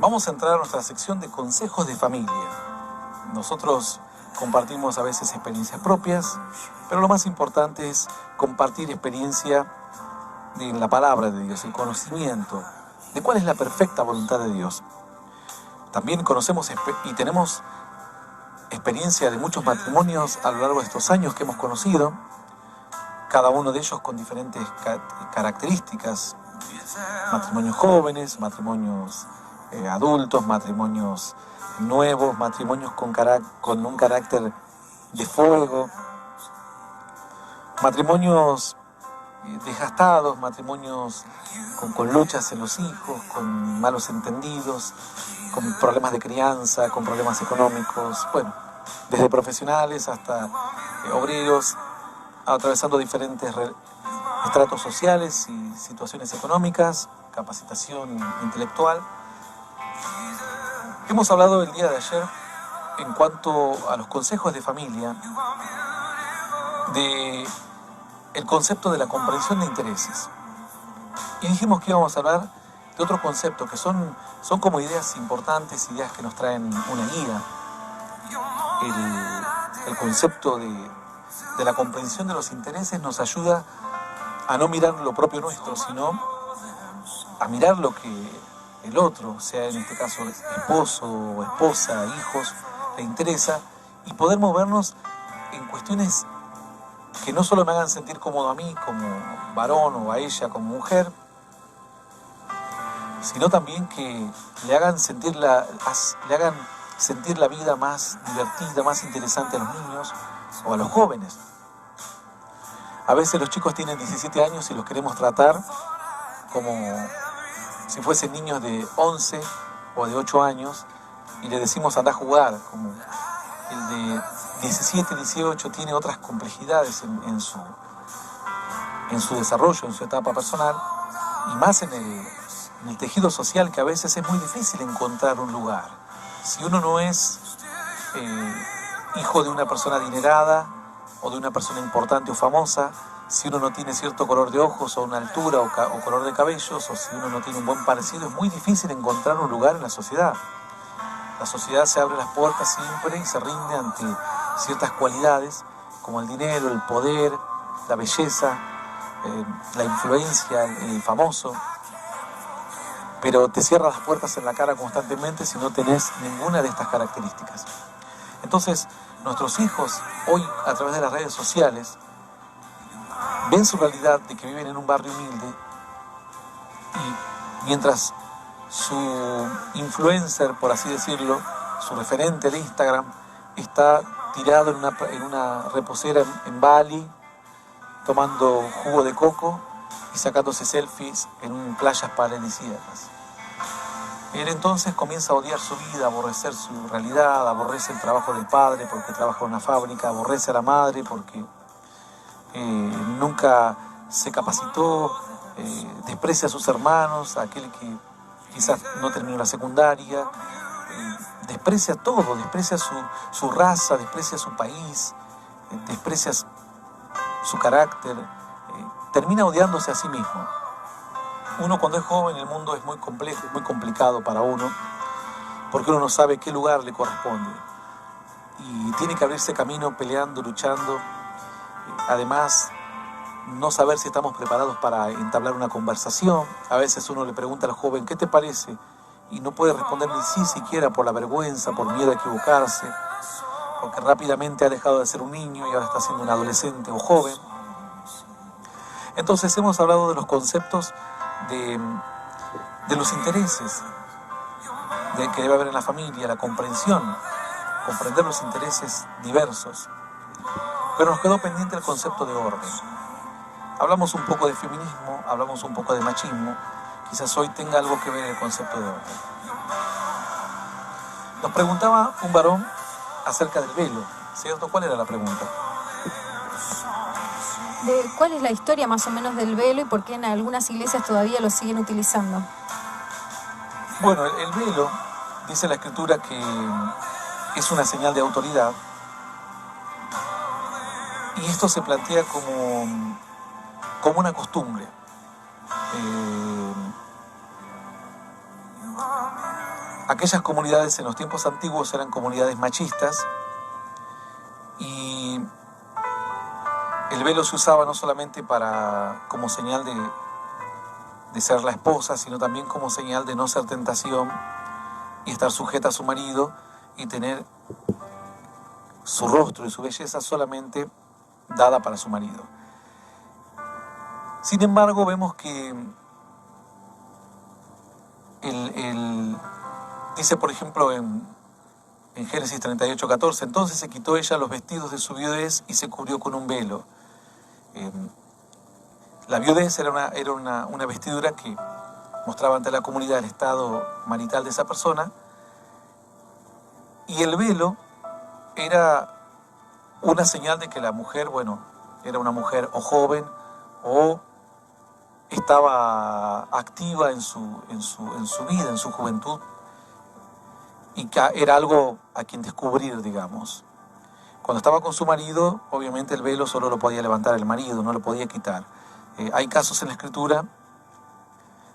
Vamos a entrar a nuestra sección de consejos de familia. Nosotros compartimos a veces experiencias propias, pero lo más importante es compartir experiencia en la palabra de Dios, el conocimiento de cuál es la perfecta voluntad de Dios. También conocemos y tenemos experiencia de muchos matrimonios a lo largo de estos años que hemos conocido, cada uno de ellos con diferentes características. Matrimonios jóvenes, matrimonios adultos, matrimonios nuevos, matrimonios con un carácter de fuego, matrimonios desgastados, matrimonios con luchas en los hijos, con malos entendidos, con problemas de crianza, con problemas económicos, bueno, desde profesionales hasta obreros, atravesando diferentes estratos sociales y situaciones económicas, capacitación intelectual. Hemos hablado el día de ayer, en cuanto a los consejos de familia, de el concepto de la comprensión de intereses. Y dijimos que íbamos a hablar de otro concepto, que son como ideas importantes, ideas que nos traen una guía. El concepto de la comprensión de los intereses nos ayuda a no mirar lo propio nuestro, sino a mirar lo que el otro, sea en este caso esposo o esposa, hijos, le interesa, y poder movernos en cuestiones que no solo me hagan sentir cómodo a mí como varón o a ella como mujer, sino también que le hagan sentir la vida más divertida, más interesante a los niños o a los jóvenes. A veces los chicos tienen 17 años y los queremos tratar como si fuesen niños de 11 o de 8 años y le decimos anda a jugar, como el de 17, 18 tiene otras complejidades en su desarrollo, en su etapa personal, y más en el tejido social, que a veces es muy difícil encontrar un lugar. Si uno no es hijo de una persona adinerada o de una persona importante o famosa, si uno no tiene cierto color de ojos o una altura o color de cabellos, o si uno no tiene un buen parecido, es muy difícil encontrar un lugar en la sociedad. La sociedad se abre las puertas siempre y se rinde ante ciertas cualidades como el dinero, el poder, la belleza, la influencia, el famoso, pero te cierra las puertas en la cara constantemente si no tenés ninguna de estas características. Entonces, nuestros hijos hoy, a través de las redes sociales, ven su realidad de que viven en un barrio humilde, y mientras su influencer, por así decirlo, su referente de Instagram, está tirado en una reposera en Bali, tomando jugo de coco y sacándose selfies en playas paradisíacas. Él entonces comienza a odiar su vida, a aborrecer su realidad, aborrece el trabajo del padre porque trabaja en una fábrica, aborrece a la madre porque nunca se capacitó, desprecia a sus hermanos, a aquel que quizás no terminó la secundaria, desprecia todo, desprecia su raza, desprecia su país, desprecia su carácter, termina odiándose a sí mismo. Uno cuando es joven, el mundo es muy complejo, muy complicado para uno, porque uno no sabe qué lugar le corresponde y tiene que abrirse camino peleando, luchando. Además, no saber si estamos preparados para entablar una conversación. A veces uno le pregunta al joven, ¿qué te parece? Y no puede responder ni sí siquiera por la vergüenza, por miedo a equivocarse, porque rápidamente ha dejado de ser un niño y ahora está siendo un adolescente o joven. Entonces hemos hablado de los conceptos de los intereses que debe haber en la familia, la comprensión, comprender los intereses diversos. Pero nos quedó pendiente el concepto de orden. Hablamos un poco de feminismo, hablamos un poco de machismo, quizás hoy tenga algo que ver el concepto de orden. Nos preguntaba un varón acerca del velo, ¿cierto? ¿Cuál era la pregunta? ¿Cuál es la historia más o menos del velo y por qué en algunas iglesias todavía lo siguen utilizando? Bueno, el velo, dice la Escritura que es una señal de autoridad, y esto se plantea como una costumbre. Aquellas comunidades en los tiempos antiguos eran comunidades machistas y el velo se usaba no solamente como señal de ser la esposa, sino también como señal de no ser tentación y estar sujeta a su marido y tener su rostro y su belleza solamente dada para su marido. Sin embargo, vemos que dice, por ejemplo, en Génesis 38:14, entonces se quitó ella los vestidos de su viudez y se cubrió con un velo. La viudez era una vestidura que mostraba ante la comunidad el estado marital de esa persona, y el velo era una señal de que la mujer, bueno, era una mujer o joven o estaba activa en su vida, en su juventud, y que era algo a quien descubrir, digamos. Cuando estaba con su marido, obviamente el velo solo lo podía levantar el marido, no lo podía quitar. Hay casos en la Escritura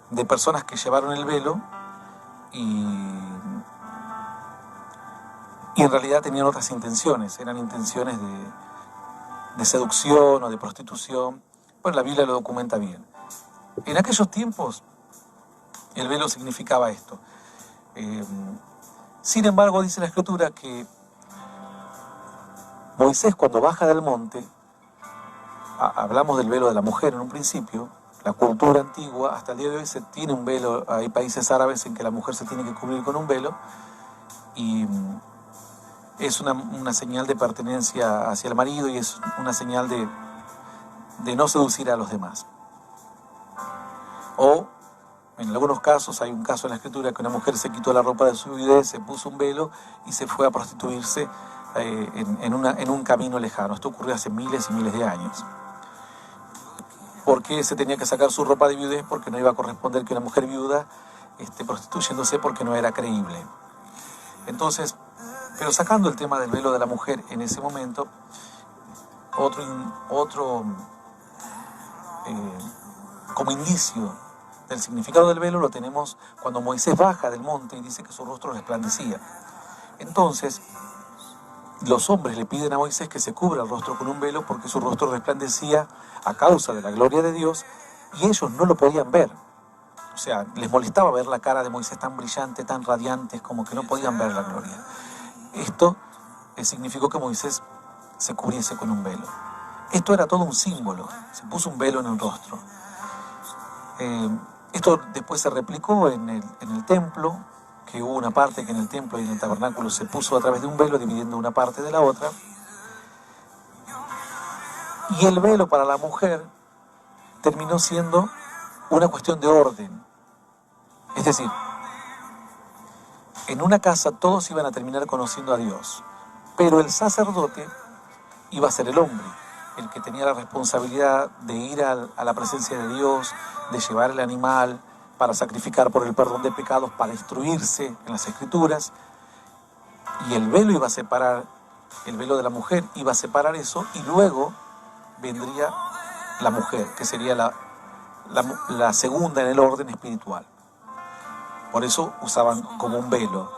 de personas que llevaron el velo y en realidad tenían otras intenciones, eran intenciones de seducción o de prostitución. Bueno, la Biblia lo documenta bien. En aquellos tiempos el velo significaba esto. Sin embargo, dice la Escritura que Moisés, cuando baja del monte, hablamos del velo de la mujer en un principio, la cultura antigua, hasta el día de hoy se tiene un velo, hay países árabes en que la mujer se tiene que cubrir con un velo, y es una señal de pertenencia hacia el marido y es una señal de no seducir a los demás. O, en algunos casos, hay un caso en la Escritura que una mujer se quitó la ropa de su viudez, se puso un velo y se fue a prostituirse en un camino lejano. Esto ocurrió hace miles y miles de años. ¿Por qué se tenía que sacar su ropa de viudez? Porque no iba a corresponder que una mujer viuda esté prostituyéndose, porque no era creíble. Entonces, pero sacando el tema del velo de la mujer en ese momento, otro como indicio del significado del velo lo tenemos cuando Moisés baja del monte y dice que su rostro resplandecía. Entonces, los hombres le piden a Moisés que se cubra el rostro con un velo porque su rostro resplandecía a causa de la gloria de Dios y ellos no lo podían ver. O sea, les molestaba ver la cara de Moisés tan brillante, tan radiante, como que no podían ver la gloria. Esto significó que Moisés se cubriese con un velo. Esto era todo un símbolo, se puso un velo en el rostro. Esto después se replicó en el templo, que hubo una parte que en el templo y en el tabernáculo se puso a través de un velo, dividiendo una parte de la otra. Y el velo para la mujer terminó siendo una cuestión de orden. Es decir, en una casa todos iban a terminar conociendo a Dios, pero el sacerdote iba a ser el hombre, el que tenía la responsabilidad de ir a la presencia de Dios, de llevar el animal para sacrificar por el perdón de pecados, para instruirse en las Escrituras, y el velo iba a separar, el velo de la mujer iba a separar eso, y luego vendría la mujer, que sería la segunda en el orden espiritual. Por eso usaban como un velo.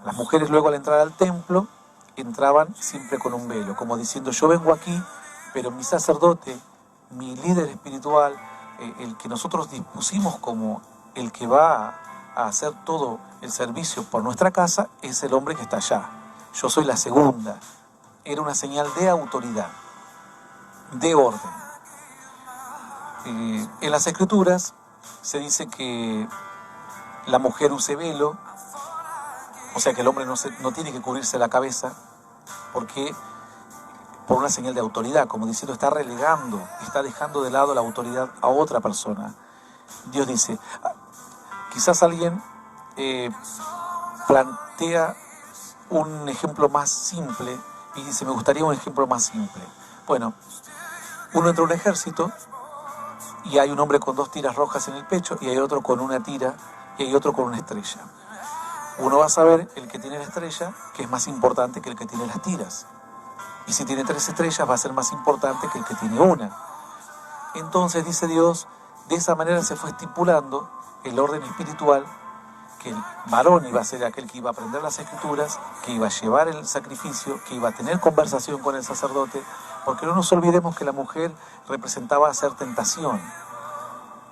Las mujeres luego al entrar al templo entraban siempre con un velo, como diciendo: yo vengo aquí, pero mi sacerdote, mi líder espiritual, el que nosotros dispusimos como el que va a hacer todo el servicio por nuestra casa, es el hombre que está allá. Yo soy la segunda. Era una señal de autoridad, de orden. En las Escrituras se dice que la mujer use velo, o sea que el hombre no tiene que cubrirse la cabeza, porque por una señal de autoridad, como diciendo, está relegando, está dejando de lado la autoridad a otra persona. Dios dice, quizás alguien plantea un ejemplo más simple y dice, me gustaría un ejemplo más simple. Bueno, uno entra a un ejército y hay un hombre con 2 tiras rojas en el pecho y hay otro con una tira y hay otro con una estrella. Uno va a saber, el que tiene la estrella, que es más importante que el que tiene las tiras. Y si tiene 3 estrellas va a ser más importante que el que tiene una. Entonces, dice Dios, de esa manera se fue estipulando el orden espiritual, que el varón iba a ser aquel que iba a aprender las escrituras, que iba a llevar el sacrificio, que iba a tener conversación con el sacerdote, porque no nos olvidemos que la mujer representaba hacer tentación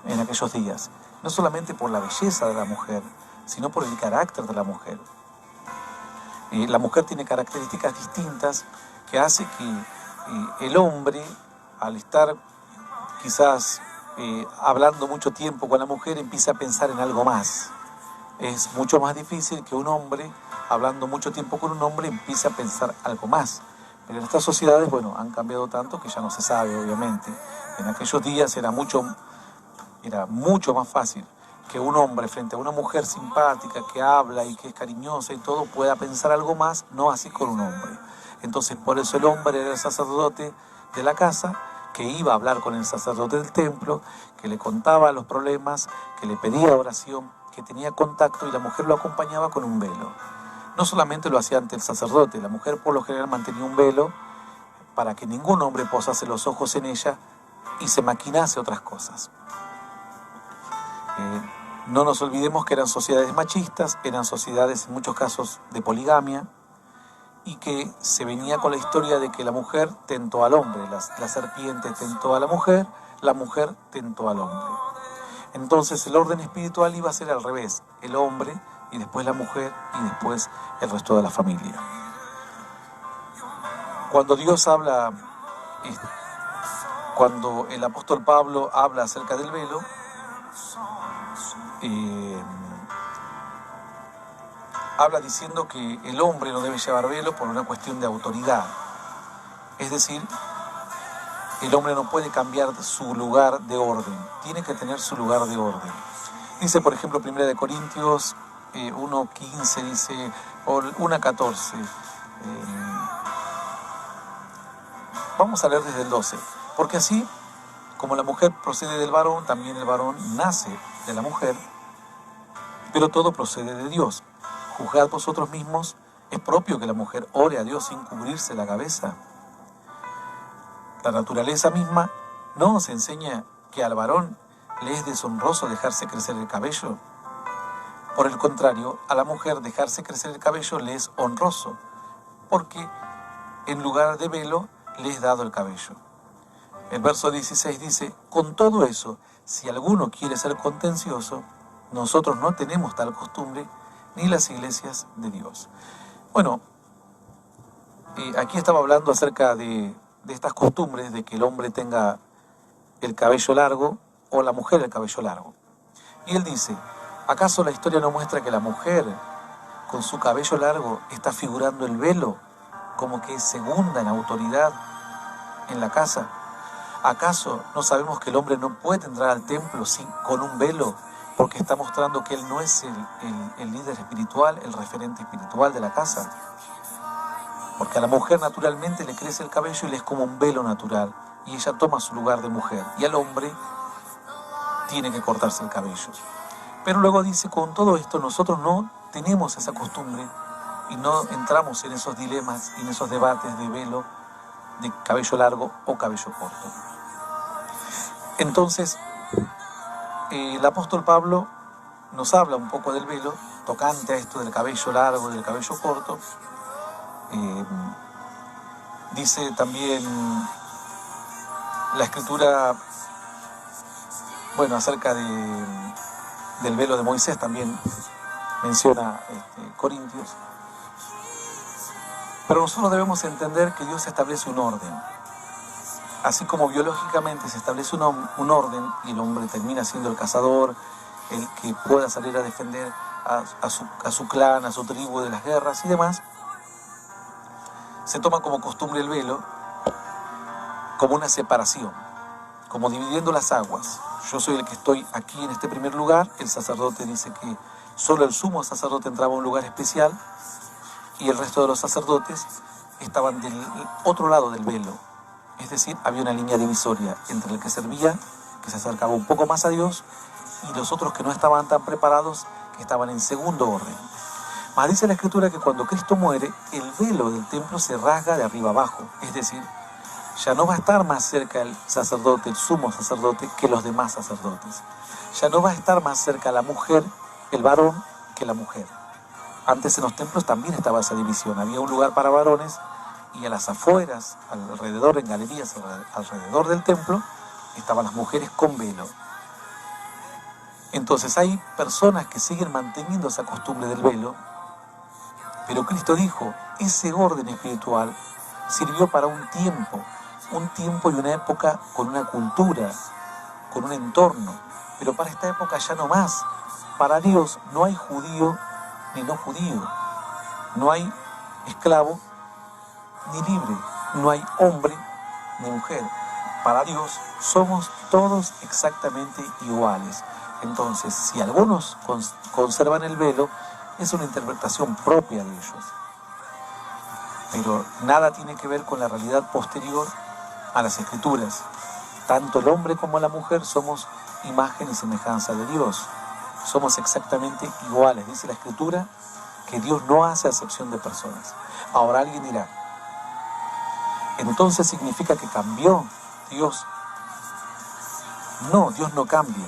en aquellos días, no solamente por la belleza de la mujer, sino por el carácter de la mujer. La mujer tiene características distintas que hace que el hombre, al estar quizás hablando mucho tiempo con la mujer, empiece a pensar en algo más. Es mucho más difícil que un hombre, hablando mucho tiempo con un hombre, empiece a pensar algo más. Pero en estas sociedades, bueno, han cambiado tanto que ya no se sabe, obviamente. En aquellos días era mucho más fácil que un hombre frente a una mujer simpática que habla y que es cariñosa y todo pueda pensar algo más, no así con un hombre. Entonces por eso el hombre era el sacerdote de la casa, que iba a hablar con el sacerdote del templo, que le contaba los problemas, que le pedía oración, que tenía contacto, y la mujer lo acompañaba con un velo. No solamente lo hacía ante el sacerdote, la mujer por lo general mantenía un velo para que ningún hombre posase los ojos en ella y se maquinase otras cosas. No nos olvidemos que eran sociedades machistas, eran sociedades en muchos casos de poligamia, y que se venía con la historia de que la mujer tentó al hombre, la serpiente tentó a la mujer tentó al hombre. Entonces el orden espiritual iba a ser al revés, el hombre y después la mujer y después el resto de la familia. Cuando Dios habla, cuando el apóstol Pablo habla acerca del velo, habla diciendo que el hombre no debe llevar velo por una cuestión de autoridad. Es decir, el hombre no puede cambiar su lugar de orden, tiene que tener su lugar de orden. Dice, por ejemplo, 1 Corintios 1:15, dice, o 1:14. Vamos a leer desde el 12. Porque así, como la mujer procede del varón, también el varón nace de la mujer, pero todo procede de Dios. Juzgad vosotros mismos, ¿es propio que la mujer ore a Dios sin cubrirse la cabeza? La naturaleza misma no nos enseña que al varón le es deshonroso dejarse crecer el cabello. Por el contrario, a la mujer dejarse crecer el cabello le es honroso, porque en lugar de velo le es dado el cabello. El verso 16 dice, con todo eso, si alguno quiere ser contencioso, nosotros no tenemos tal costumbre, ni las iglesias de Dios. Bueno, aquí estaba hablando acerca de estas costumbres de que el hombre tenga el cabello largo o la mujer el cabello largo. Y él dice, ¿acaso la historia no muestra que la mujer con su cabello largo está figurando el velo como que es segunda en autoridad en la casa? ¿Acaso no sabemos que el hombre no puede entrar al templo con un velo porque está mostrando que él no es el líder espiritual, el referente espiritual de la casa? Porque a la mujer naturalmente le crece el cabello y le es como un velo natural, y ella toma su lugar de mujer, y al hombre tiene que cortarse el cabello. Pero luego dice, con todo esto nosotros no tenemos esa costumbre y no entramos en esos dilemas y en esos debates de velo, de cabello largo o cabello corto. Entonces, el apóstol Pablo nos habla un poco del velo, tocante a esto del cabello largo y del cabello corto. Dice también la escritura, bueno, acerca del velo de Moisés, también menciona Corintios. Pero nosotros debemos entender que Dios establece un orden. Así como biológicamente se establece un orden y el hombre termina siendo el cazador, el que pueda salir a defender a su clan, a su tribu de las guerras y demás, se toma como costumbre el velo como una separación, como dividiendo las aguas. Yo soy el que estoy aquí en este primer lugar, el sacerdote dice que solo el sumo sacerdote entraba a un lugar especial y el resto de los sacerdotes estaban del otro lado del velo. Es decir, había una línea divisoria entre el que servía, que se acercaba un poco más a Dios, y los otros que no estaban tan preparados, que estaban en segundo orden. Mas dice la Escritura que cuando Cristo muere, el velo del templo se rasga de arriba abajo. Es decir, ya no va a estar más cerca el sacerdote, el sumo sacerdote, que los demás sacerdotes. Ya no va a estar más cerca la mujer, el varón, que la mujer. Antes en los templos también estaba esa división. Había un lugar para varones y a las afueras, alrededor, en galerías, alrededor del templo, estaban las mujeres con velo. Entonces hay personas que siguen manteniendo esa costumbre del velo, pero Cristo dijo, ese orden espiritual sirvió para un tiempo y una época con una cultura, con un entorno, pero para esta época ya no más. Para Dios no hay judío ni no judío, no hay esclavo ni libre, no hay hombre ni mujer. Para Dios somos todos exactamente iguales. Entonces, si algunos conservan el velo, es una interpretación propia de ellos. Pero nada tiene que ver con la realidad posterior a las Escrituras. Tanto el hombre como la mujer somos imagen y semejanza de Dios. Somos exactamente iguales. Dice la Escritura que Dios no hace acepción de personas. Ahora alguien dirá, entonces significa que cambió Dios. No, Dios no cambia.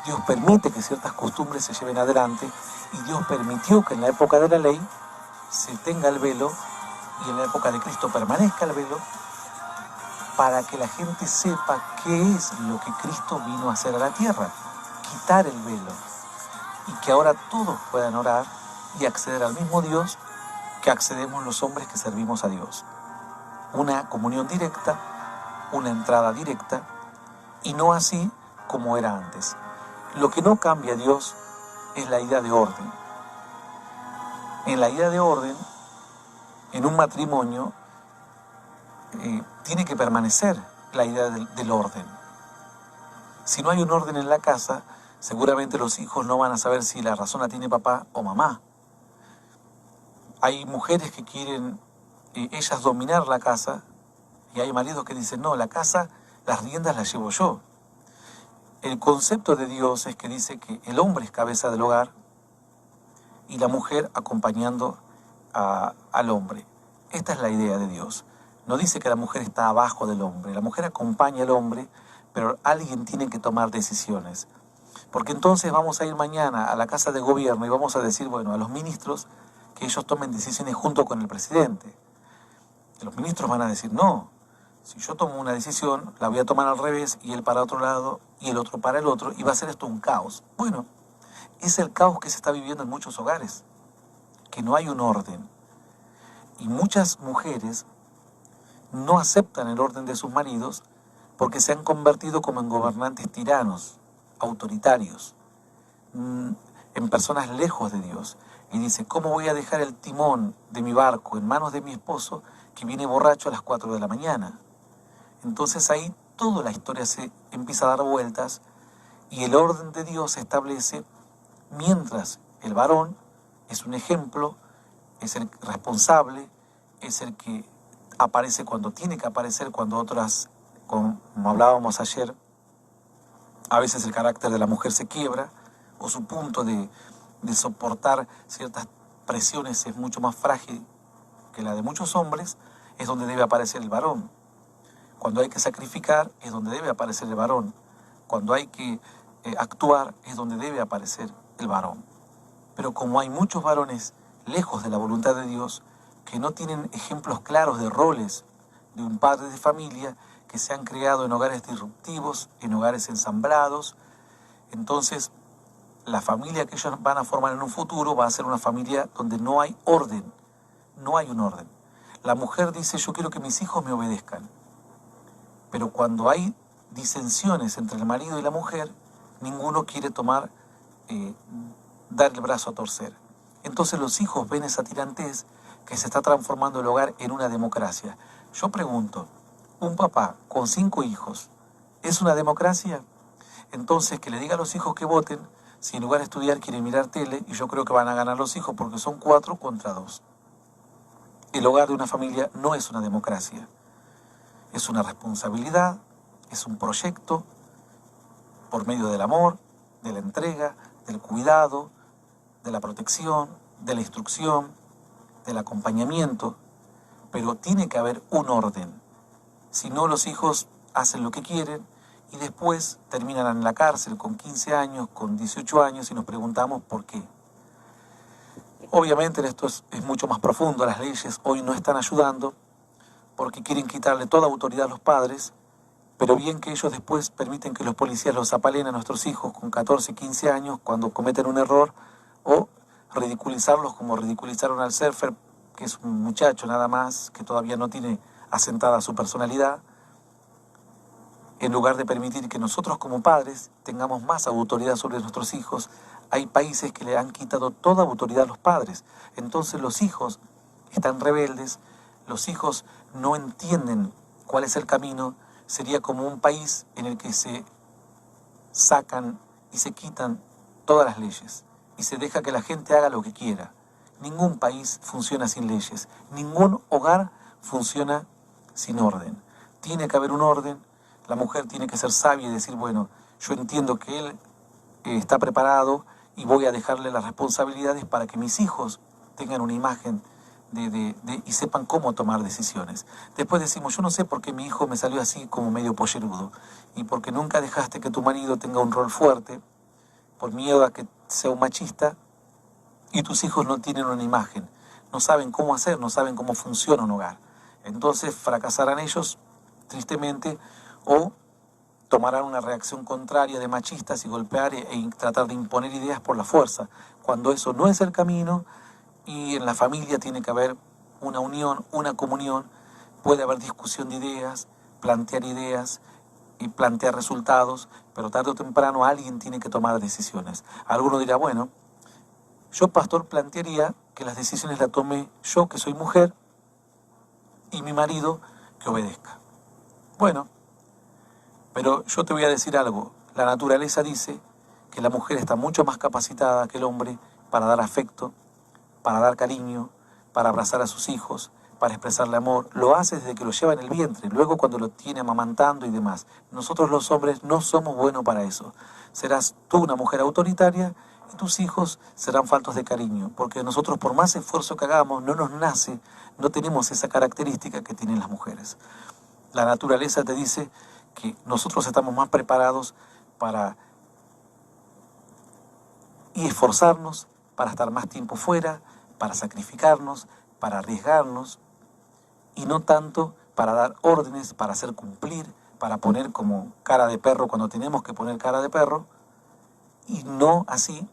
Dios permite que ciertas costumbres se lleven adelante y Dios permitió que en la época de la ley se tenga el velo y en la época de Cristo permanezca el velo para que la gente sepa qué es lo que Cristo vino a hacer a la tierra, quitar el velo y que ahora todos puedan orar y acceder al mismo Dios que accedemos los hombres que servimos a Dios. Una comunión directa, una entrada directa y no así como era antes. Lo que no cambia Dios es la idea de orden. En la idea de orden, en un matrimonio, tiene que permanecer la idea del orden. Si no hay un orden en la casa, seguramente los hijos no van a saber si la razón la tiene papá o mamá. Hay mujeres que quieren ellas dominar la casa y hay maridos que dicen, no, la casa, las riendas las llevo yo. El concepto de Dios es que dice que el hombre es cabeza del hogar y la mujer acompañando al hombre. Esta es la idea de Dios. No dice que la mujer está abajo del hombre. La mujer acompaña al hombre, pero alguien tiene que tomar decisiones. Porque entonces vamos a ir mañana a la casa de gobierno y vamos a decir, bueno, a los ministros que ellos tomen decisiones junto con el presidente. Y los ministros van a decir, no, si yo tomo una decisión, la voy a tomar al revés y él para otro lado y el otro para el otro y va a ser esto un caos. Bueno, es el caos que se está viviendo en muchos hogares, que no hay un orden. Y muchas mujeres no aceptan el orden de sus maridos porque se han convertido como en gobernantes tiranos, autoritarios, en personas lejos de Dios. Y dice, ¿cómo voy a dejar el timón de mi barco en manos de mi esposo que viene borracho a las 4 de la mañana? Entonces ahí toda la historia se empieza a dar vueltas y el orden de Dios se establece mientras el varón es un ejemplo, es el responsable, es el que aparece cuando tiene que aparecer, cuando otras, como hablábamos ayer, a veces el carácter de la mujer se quiebra o su punto de soportar ciertas presiones es mucho más frágil que la de muchos hombres, es donde debe aparecer el varón. Cuando hay que sacrificar es donde debe aparecer el varón. Cuando hay que actuar es donde debe aparecer el varón. Pero como hay muchos varones lejos de la voluntad de Dios, que no tienen ejemplos claros de roles de un padre de familia, que se han creado en hogares disruptivos, en hogares ensamblados, entonces la familia que ellos van a formar en un futuro va a ser una familia donde no hay orden, no hay un orden. La mujer dice, yo quiero que mis hijos me obedezcan. Pero cuando hay disensiones entre el marido y la mujer, ninguno quiere dar el brazo a torcer. Entonces los hijos ven esa tirantez que se está transformando el hogar en una democracia. Yo pregunto, ¿un papá con 5 hijos es una democracia? Entonces que le diga a los hijos que voten, si en lugar de estudiar quieren mirar tele, y yo creo que van a ganar los hijos porque son 4 contra 2. El hogar de una familia no es una democracia. Es una responsabilidad, es un proyecto por medio del amor, de la entrega, del cuidado, de la protección, de la instrucción, del acompañamiento, pero tiene que haber un orden. Si no, los hijos hacen lo que quieren y después terminan en la cárcel con 15 años, con 18 años y nos preguntamos por qué. Obviamente esto es mucho más profundo. Las leyes hoy no están ayudando porque quieren quitarle toda autoridad a los padres, pero bien que ellos después permiten que los policías los apalen a nuestros hijos con 14, 15 años cuando cometen un error, o ridiculizarlos como ridiculizaron al surfer, que es un muchacho nada más, que todavía no tiene asentada su personalidad, en lugar de permitir que nosotros como padres tengamos más autoridad sobre nuestros hijos. Hay países que le han quitado toda autoridad a los padres. Entonces los hijos están rebeldes, los hijos no entienden cuál es el camino. Sería como un país en el que se sacan y se quitan todas las leyes y se deja que la gente haga lo que quiera. Ningún país funciona sin leyes, ningún hogar funciona sin orden. Tiene que haber un orden. La mujer tiene que ser sabia y decir, bueno, yo entiendo que él está preparado y voy a dejarle las responsabilidades para que mis hijos tengan una imagen y sepan cómo tomar decisiones. Después decimos, yo no sé por qué mi hijo me salió así como medio pollerudo, y porque nunca dejaste que tu marido tenga un rol fuerte, por miedo a que sea un machista, y tus hijos no tienen una imagen, no saben cómo hacer, no saben cómo funciona un hogar. Entonces fracasarán ellos, tristemente, o tomarán una reacción contraria de machistas y golpear e tratar de imponer ideas por la fuerza, cuando eso no es el camino. Y en la familia tiene que haber una unión, una comunión, puede haber discusión de ideas y plantear resultados, pero tarde o temprano alguien tiene que tomar decisiones. Alguno dirá, bueno, yo, pastor, plantearía que las decisiones las tome yo, que soy mujer, y mi marido, que obedezca. Bueno, pero yo te voy a decir algo. La naturaleza dice que la mujer está mucho más capacitada que el hombre para dar afecto, para dar cariño, para abrazar a sus hijos, para expresarle amor. Lo hace desde que lo lleva en el vientre, luego cuando lo tiene amamantando y demás. Nosotros los hombres no somos buenos para eso. Serás tú una mujer autoritaria y tus hijos serán faltos de cariño, porque nosotros, por más esfuerzo que hagamos, no nos nace, no tenemos esa característica que tienen las mujeres. La naturaleza te dice que nosotros estamos más preparados para esforzarnos, para estar más tiempo fuera, para sacrificarnos, para arriesgarnos, y no tanto para dar órdenes, para hacer cumplir, para poner como cara de perro cuando tenemos que poner cara de perro, y no así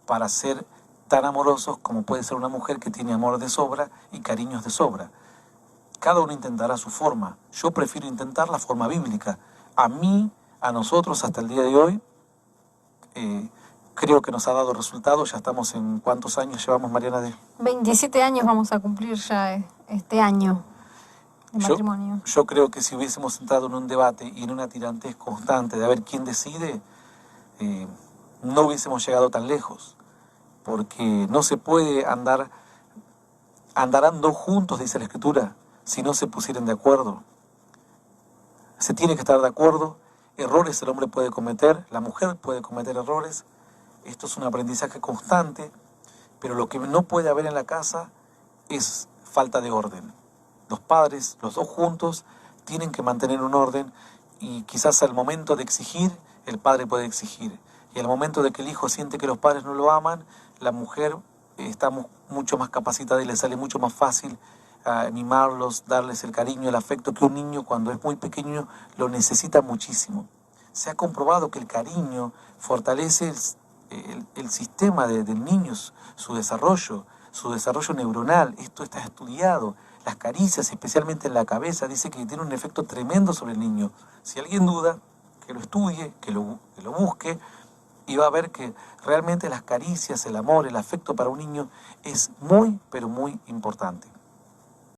para ser tan amorosos como puede ser una mujer que tiene amor de sobra y cariños de sobra. Cada uno intentará su forma. Yo prefiero intentar la forma bíblica. A nosotros, hasta el día de hoy, creo que nos ha dado resultados. Ya estamos en ¿cuántos años llevamos, Mariana? 27 años vamos a cumplir ya este año de matrimonio. Yo creo que si hubiésemos entrado en un debate y en una tirantez constante de a ver quién decide, no hubiésemos llegado tan lejos. Porque no se puede andarán dos juntos, dice la Escritura, si no se pusieran de acuerdo. Se tiene que estar de acuerdo. Errores el hombre puede cometer, la mujer puede cometer errores. Esto es un aprendizaje constante, pero lo que no puede haber en la casa es falta de orden. Los padres, los dos juntos, tienen que mantener un orden, y quizás al momento de exigir, el padre puede exigir. Y al momento de que el hijo siente que los padres no lo aman, la mujer está mucho más capacitada y le sale mucho más fácil animarlos, darles el cariño, el afecto, que un niño cuando es muy pequeño lo necesita muchísimo. Se ha comprobado que el cariño fortalece el sistema del niño, su desarrollo neuronal. Esto está estudiado. Las caricias, especialmente en la cabeza, dice que tiene un efecto tremendo sobre el niño. Si alguien duda, que lo estudie, que lo busque, y va a ver que realmente las caricias, el amor, el afecto para un niño es muy, pero muy importante.